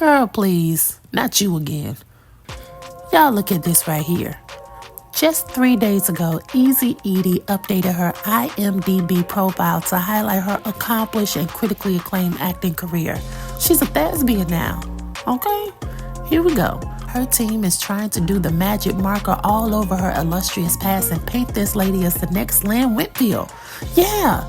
Girl, please. Not you again. Y'all look at this right here. Just 3 days ago, Easy Edie updated her IMDb profile to highlight her accomplished and critically acclaimed acting career. She's a thespian now. Okay, here we go. Her team is trying to do the magic marker all over her illustrious past and paint this lady as the next Lynn Whitfield. Yeah,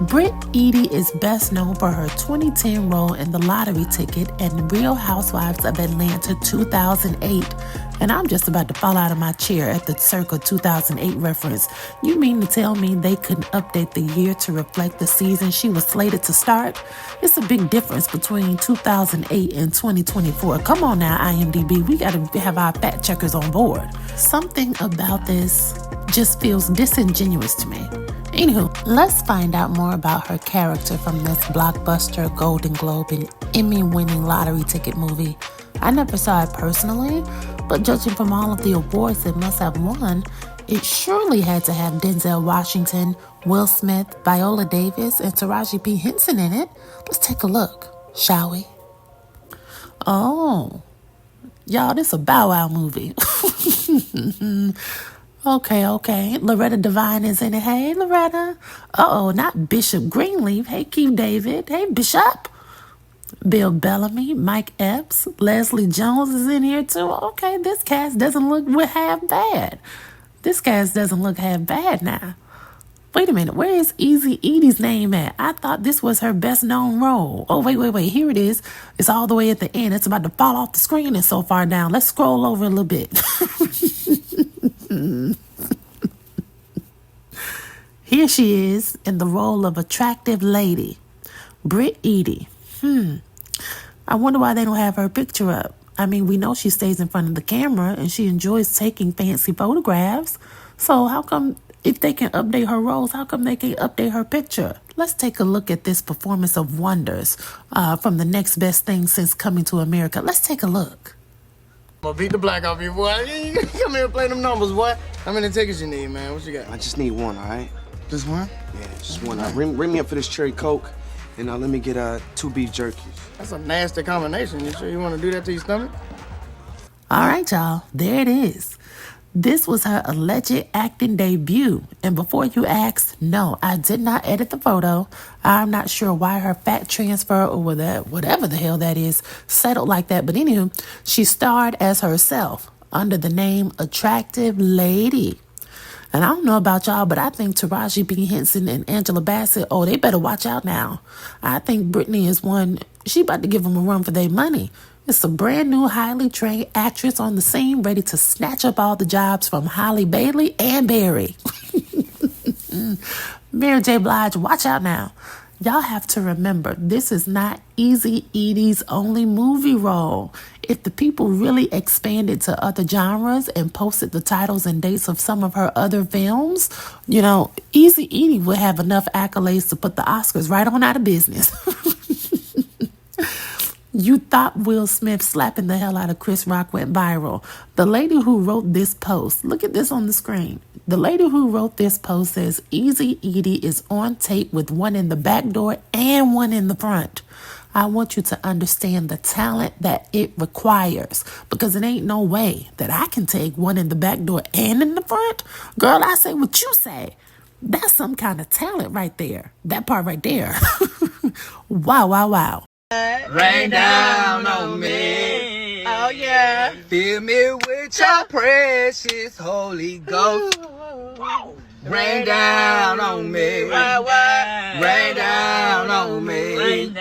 Britt Edie is best known for her 2010 role in The Lottery Ticket and Real Housewives of Atlanta 2008. And I'm just about to fall out of my chair at the circa 2008 reference. You mean to tell me they couldn't update the year to reflect the season she was slated to start? It's a big difference between 2008 and 2024. Come on now, IMDb. We got to have our fact checkers on board. Something about this just feels disingenuous to me. Anywho, let's find out more about her character from this blockbuster Golden Globe and Emmy-winning Lottery Ticket movie. I never saw it personally, but judging from all of the awards it must have won, it surely had to have Denzel Washington, Will Smith, Viola Davis, and Taraji P. Henson in it. Let's take a look, shall we? Oh, y'all, this a Bow Wow movie. Okay. Loretta Devine is in it. Hey, Loretta. Uh-oh, not Bishop Greenleaf. Hey, Keith David. Hey, Bishop. Bill Bellamy, Mike Epps, Leslie Jones is in here too. Okay, this cast doesn't look half bad. Now. Wait a minute, where is Easy Edie's name at? I thought this was her best known role. Oh, wait, here it is. It's all the way at the end. It's about to fall off the screen. It's so far down. Let's scroll over a little bit. Here she is in the role of attractive lady, Britt Edie. I wonder why they don't have her picture up. I mean, we know she stays in front of the camera and she enjoys taking fancy photographs. So how come, if they can update her roles, how come they can't update her picture? Let's take a look at this performance of wonders from the next best thing since Coming to America. Let's take a look. I'm gonna beat the black off you, boy. You come here and play them numbers, boy. How many tickets you need, man? What you got? I just need one, all right? Just one? Yeah, just one. Ring me up for this cherry Coke, and let me get 2 beef jerkies. That's a nasty combination. You sure you want to do that to your stomach? All right, y'all. There it is. This was her alleged acting debut. And before you ask, no, I did not edit the photo. I'm not sure why her fat transfer or whatever the hell that is settled like that. But anywho, she starred as herself under the name Attractive Lady. And I don't know about y'all, but I think Taraji P. Henson and Angela Bassett, oh, they better watch out now. I think Brittany is one, she about to give them a run for their money. It's a brand new, highly trained actress on the scene, ready to snatch up all the jobs from Holly Bailey and Barry. Mary J. Blige, watch out now. Y'all have to remember, this is not Easy Edie's only movie role. If the people really expanded to other genres and posted the titles and dates of some of her other films, you know, Easy Edie would have enough accolades to put the Oscars right on out of business. You thought Will Smith slapping the hell out of Chris Rock went viral. The lady who wrote this post, look at this on the screen. The lady who wrote this post says Easy Edie is on tape with one in the back door and one in the front. I want you to understand the talent that it requires, because it ain't no way that I can take one in the back door and in the front. Girl, I say what you say. That's some kind of talent right there. That part right there. Wow. Rain down on me. Oh yeah. Fill me with your precious Holy Ghost. Rain down on me. Rain down on me.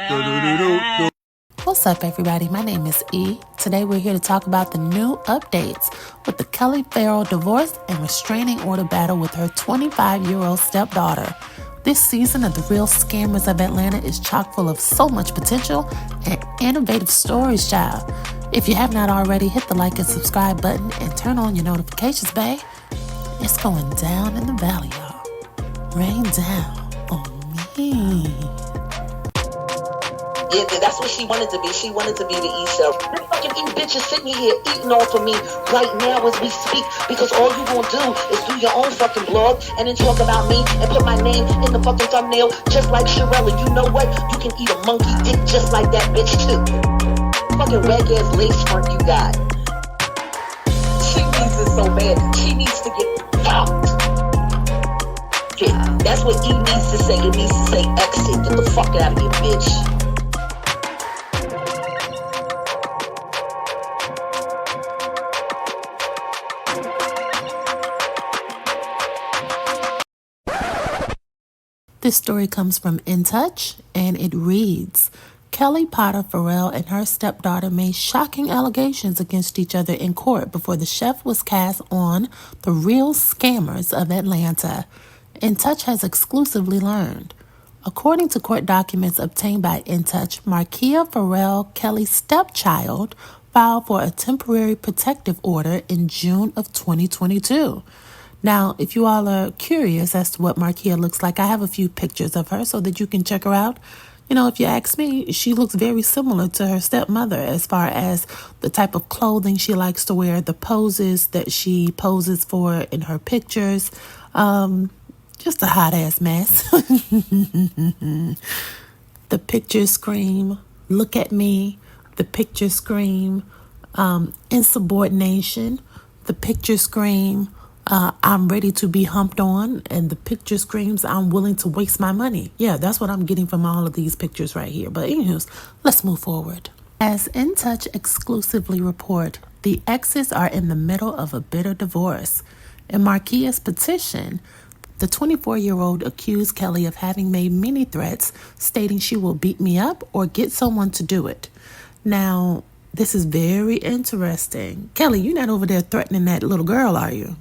What's up, everybody? My name is E. Today we're here to talk about the new updates with the Kelly Ferell divorce and restraining order battle with her 25-year-old stepdaughter. This season of The Real Scammers of Atlanta is chock full of so much potential and innovative stories, child. If you have not already, hit the like and subscribe button and turn on your notifications, babe. It's going down in the valley, y'all. Rain down on me. Yeah, that's what she wanted to be. She wanted to be the E-Cell. This fucking E bitch is sitting here eating off of me right now as we speak, because all you gonna do is do your own fucking blog and then talk about me and put my name in the fucking thumbnail just like Sherelle. And you know what? You can eat a monkey dick just like that bitch too. Fucking rag-ass lace front you got. She needs it so bad. She needs to get fucked. Yeah, that's what E needs to say. It needs to say exit. Get the fuck out of here, bitch. This story comes from In Touch, and it reads, Kelly Ferell and her stepdaughter made shocking allegations against each other in court before the chef was cast on The Real Scammers of Atlanta. In Touch has exclusively learned. According to court documents obtained by In Touch, Markia Ferell, Kelly's stepchild, filed for a temporary protective order in June of 2022. Now, if you all are curious as to what Markia looks like, I have a few pictures of her so that you can check her out. You know, if you ask me, she looks very similar to her stepmother as far as the type of clothing she likes to wear, the poses that she poses for in her pictures. Just a hot-ass mess. The pictures scream, look at me. The pictures scream, insubordination. The pictures scream, I'm ready to be humped on, and the picture screams, I'm willing to waste my money. Yeah, that's what I'm getting from all of these pictures right here. But anyways, let's move forward. As In Touch exclusively report, the exes are in the middle of a bitter divorce. In Markia's petition, the 24-year-old accused Kelly of having made many threats, stating she will beat me up or get someone to do it. Now, this is very interesting. Kelly, you're not over there threatening that little girl, are you?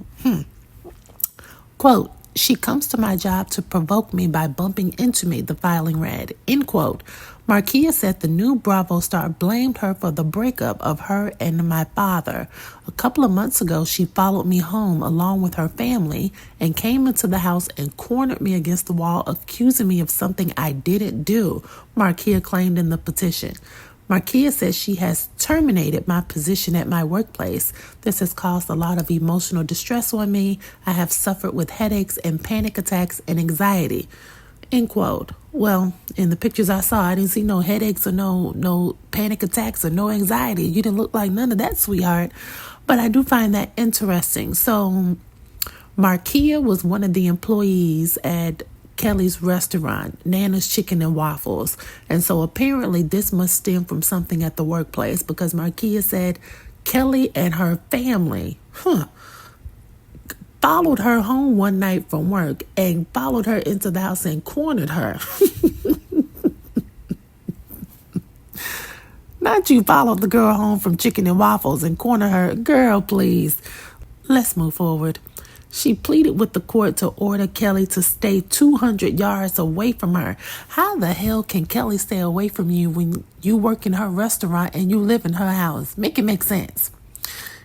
Quote, she comes to my job to provoke me by bumping into me, the filing read. End quote. Markia said the new Bravo star blamed her for the breakup of her and my father. A couple of months ago, she followed me home along with her family and came into the house and cornered me against the wall, accusing me of something I didn't do, Markia claimed in the petition. Markia says she has terminated my position at my workplace. This has caused a lot of emotional distress on me. I have suffered with headaches and panic attacks and anxiety. End quote. Well, in the pictures I saw, I didn't see no headaches or no panic attacks or no anxiety. You didn't look like none of that, sweetheart. But I do find that interesting. So Markia was one of the employees at Kelly's restaurant, Nana's Chicken and Waffles. And so apparently this must stem from something at the workplace, because Markia said Kelly and her family followed her home one night from work and followed her into the house and cornered her. Not you followed the girl home from Chicken and Waffles and corner her. Girl, please. Let's move forward. She pleaded with the court to order Kelly to stay 200 yards away from her. How the hell can Kelly stay away from you when you work in her restaurant and you live in her house? Make it make sense.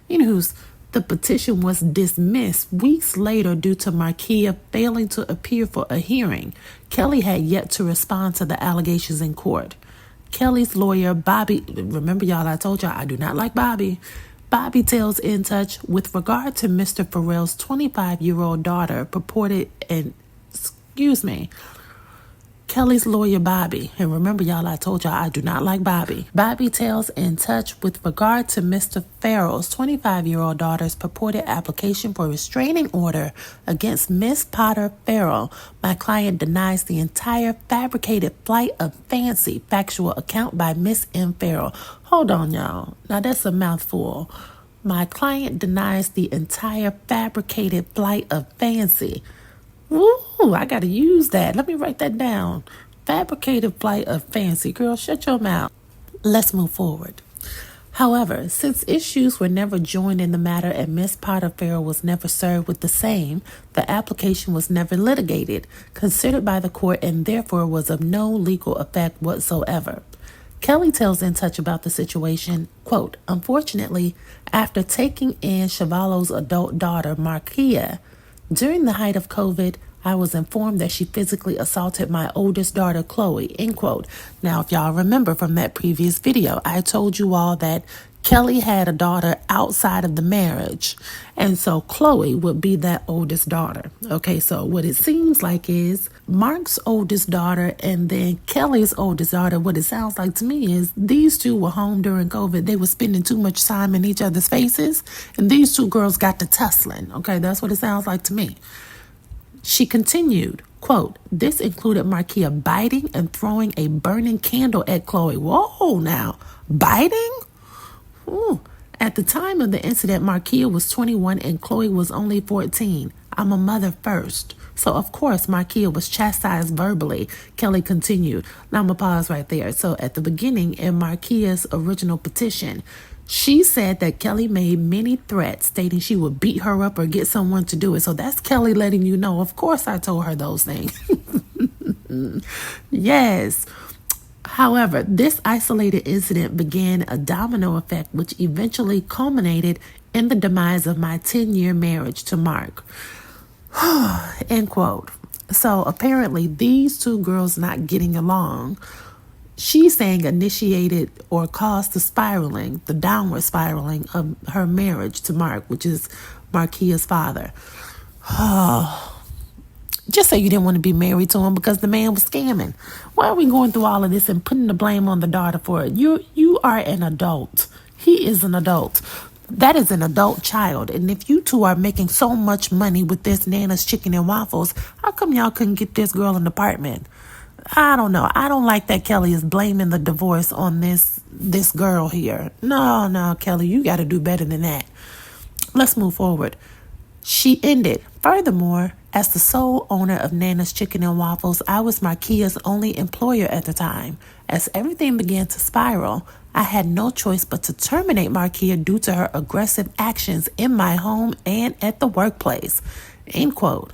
Anywho, the petition was dismissed weeks later due to Markia failing to appear for a hearing. Kelly had yet to respond to the allegations in court. Kelly's lawyer, Bobby, remember y'all, I told y'all I do not like Bobby. Bobby tells In Touch, with regard to Mr. Ferell's 25-year-old daughter, Kelly's lawyer, Bobby, and remember y'all, I told y'all I do not like Bobby. Bobby tells In Touch, with regard to Mr. Ferell's 25-year-old daughter's purported application for restraining order against Miss Potter Ferell, my client denies the entire fabricated flight of fancy factual account by Miss M. Ferell. Hold on, y'all. Now that's a mouthful. My client denies the entire fabricated flight of fancy. Woo, I gotta use that. Let me write that down. Fabricated flight of fancy. Girl, shut your mouth. Let's move forward. However, since issues were never joined in the matter and Miss Potter Ferell was never served with the same, the application was never litigated, considered by the court, and therefore was of no legal effect whatsoever. Kelly tells In Touch about the situation, quote, unfortunately, after taking in Chevallo's adult daughter, Markia, during the height of COVID, I was informed that she physically assaulted my oldest daughter, Chloe, end quote. Now, if y'all remember from that previous video, I told you all that Kelly had a daughter outside of the marriage, and so Chloe would be that oldest daughter. Okay, so what it seems like is Mark's oldest daughter and then Kelly's oldest daughter, what it sounds like to me is these two were home during COVID. They were spending too much time in each other's faces, and these two girls got to tussling. Okay, that's what it sounds like to me. She continued, quote, "This included Markia biting and throwing a burning candle at Chloe." Whoa, now, biting? Ooh. At the time of the incident, Markia was 21 and Chloe was only 14. "I'm a mother first. So, of course, Markia was chastised verbally," Kelly continued. Now, I'm going to pause right there. So, at the beginning, in Markia's original petition, she said that Kelly made many threats stating she would beat her up or get someone to do it. So, that's Kelly letting you know, of course, I told her those things. Yes. However, this isolated incident began a domino effect which eventually culminated in the demise of my 10-year marriage to Mark. End quote. So apparently these two girls not getting along, she's saying initiated or caused the downward spiraling of her marriage to Mark, which is Markia's father. Just say you didn't want to be married to him because the man was scamming. Why are we going through all of this and putting the blame on the daughter for it? You are an adult. He is an adult. That is an adult child. And if you two are making so much money with this Nana's Chicken and Waffles, how come y'all couldn't get this girl an apartment? I don't know. I don't like that Kelly is blaming the divorce on this girl here. No, Kelly, you got to do better than that. Let's move forward. She ended, "Furthermore, as the sole owner of Nana's Chicken and Waffles, I was Markia's only employer at the time. As everything began to spiral, I had no choice but to terminate Markia due to her aggressive actions in my home and at the workplace." End quote.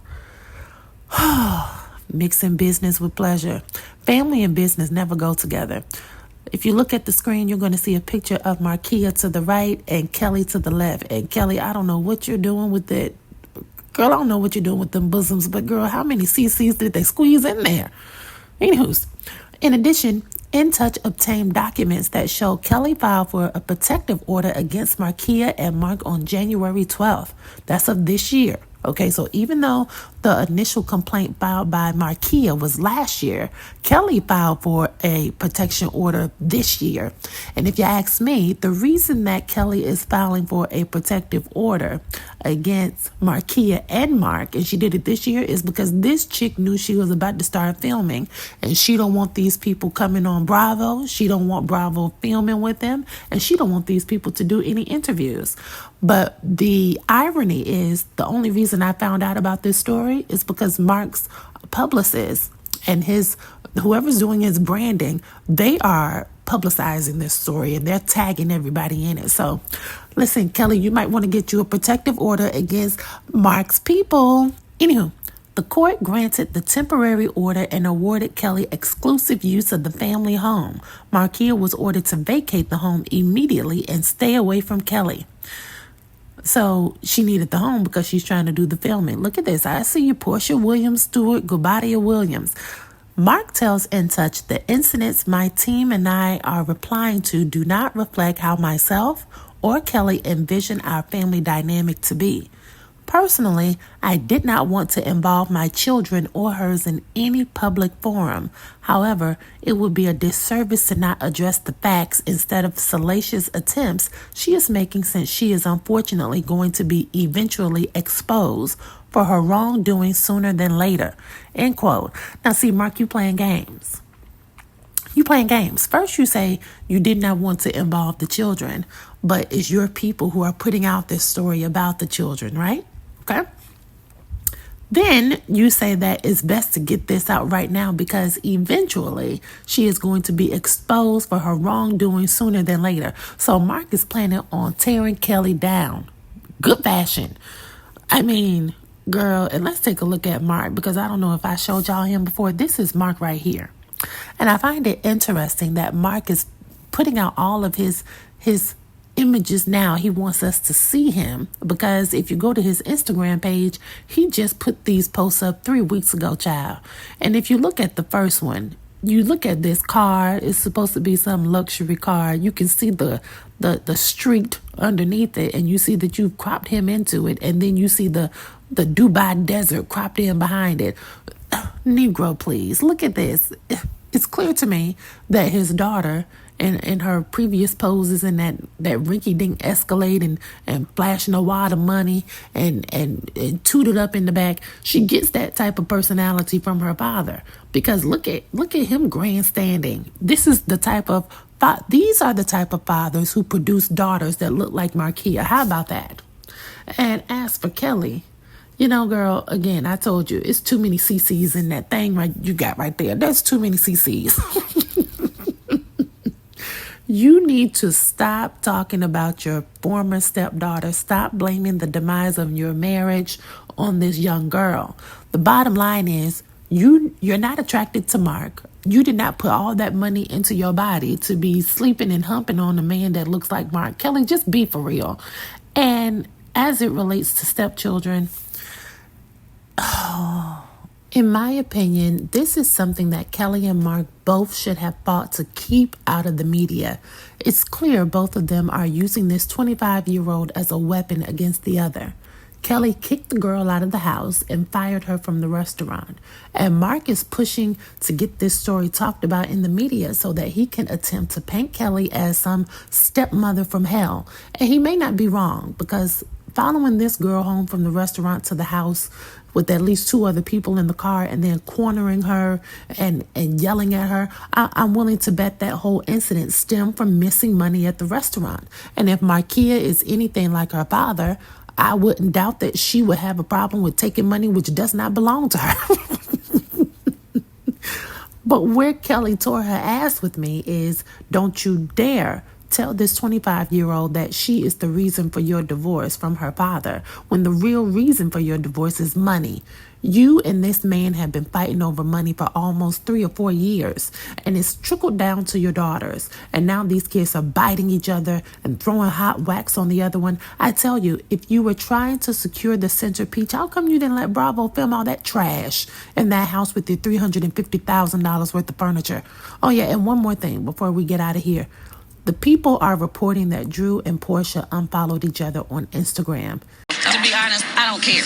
Mixing business with pleasure. Family and business never go together. If you look at the screen, you're going to see a picture of Markia to the right and Kelly to the left. And Kelly, I don't know what you're doing with it. Girl, I don't know what you're doing with them bosoms, but girl, how many CCs did they squeeze in there? Anywho, in addition, In Touch obtained documents that show Kelly filed for a protective order against Markia and Mark on January 12th. That's of this year. Okay, so even though the initial complaint filed by Markia was last year, Kelly filed for a protection order this year. And if you ask me, the reason that Kelly is filing for a protective order against Markia and Mark, and she did it this year, is because this chick knew she was about to start filming, and she don't want these people coming on Bravo. She don't want Bravo filming with them, and she don't want these people to do any interviews. But the irony is, the only reason I found out about this story is because Mark's publicist and whoever's doing his branding, they are publicizing this story and they're tagging everybody in it. So listen, Kelly, you might want to get you a protective order against Mark's people. Anywho, the court granted the temporary order and awarded Kelly exclusive use of the family home. Markia was ordered to vacate the home immediately and stay away from Kelly. So she needed the home because she's trying to do the filming. Look at this. I see you, POORsha Williams Stewart, Gubadia Williams. Mark tells In Touch, the incidents my team and I are replying to do not reflect how myself or Kelly envision our family dynamic to be. Personally, I did not want to involve my children or hers in any public forum. However, it would be a disservice to not address the facts instead of salacious attempts she is making, since she is unfortunately going to be eventually exposed for her wrongdoing sooner than later. End quote. Now see, Mark, you playing games. You playing games. First you say you did not want to involve the children, but it's your people who are putting out this story about the children, right? Okay. Then you say that it's best to get this out right now because eventually she is going to be exposed for her wrongdoing sooner than later. So Mark is planning on tearing Kelly down. Good fashion. I mean, girl, and let's take a look at Mark, because I don't know if I showed y'all him before. This is Mark right here. And I find it interesting that Mark is putting out all of his images now. He wants us to see him, because if you go to his Instagram page, he just put these posts up 3 weeks ago, child. And if you look at the first one, you look at this car, it's supposed to be some luxury car. You can see the street underneath it, and you see that you've cropped him into it, and then you see the Dubai desert cropped in behind it. Negro, please, look at this. It's clear to me that his daughter, in her previous poses in that rinky-dink Escalade and flashing a wad of money and tooted up in the back, she gets that type of personality from her father. Because look at him grandstanding. These are the type of fathers who produce daughters that look like Markia. How about that? And as for Kelly, you know, girl, again, I told you, it's too many CCs in that thing right you got right there. That's too many CCs. You need to stop talking about your former stepdaughter. Stop blaming the demise of your marriage on this young girl. The bottom line is you're not attracted to Mark. You did not put all that money into your body to be sleeping and humping on a man that looks like Mark. Kelly, just be for real. And as it relates to stepchildren, in my opinion, this is something that Kelly and Mark both should have fought to keep out of the media. It's clear both of them are using this 25-year-old as a weapon against the other. Kelly kicked the girl out of the house and fired her from the restaurant. And Mark is pushing to get this story talked about in the media so that he can attempt to paint Kelly as some stepmother from hell. And he may not be wrong, because following this girl home from the restaurant to the house with at least 2 other people in the car and then cornering her and yelling at her, I'm willing to bet that whole incident stemmed from missing money at the restaurant. And if Markia is anything like her father, I wouldn't doubt that she would have a problem with taking money which does not belong to her. But where Kelly tore her ass with me is, don't you dare tell this 25-year-old that she is the reason for your divorce from her father, when the real reason for your divorce is money. You and this man have been fighting over money for almost 3 or 4 years, and it's trickled down to your daughters. And now these kids are biting each other and throwing hot wax on the other one. I tell you, if you were trying to secure the centerpiece, how come you didn't let Bravo film all that trash in that house with your $350,000 worth of furniture? Oh yeah, and one more thing before we get out of here. The people are reporting that Drew and POORsha unfollowed each other on Instagram. To be honest, I don't care.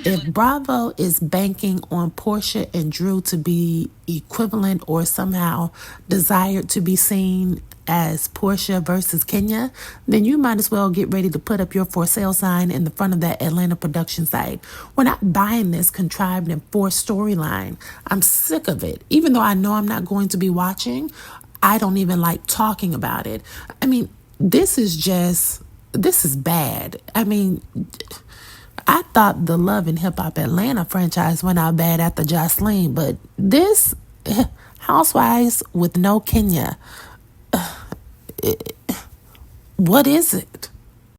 If Bravo is banking on POORsha and Drew to be equivalent or somehow desired to be seen as POORsha versus Kenya, then you might as well get ready to put up your for sale sign in the front of that Atlanta production site. We're not buying this contrived and forced storyline. I'm sick of it. Even though I know I'm not going to be watching, I don't even like talking about it. I mean, this is bad. I mean, I thought the Love and Hip Hop Atlanta franchise went out bad after Jocelyn, but this Housewives with no Kenya, what is it?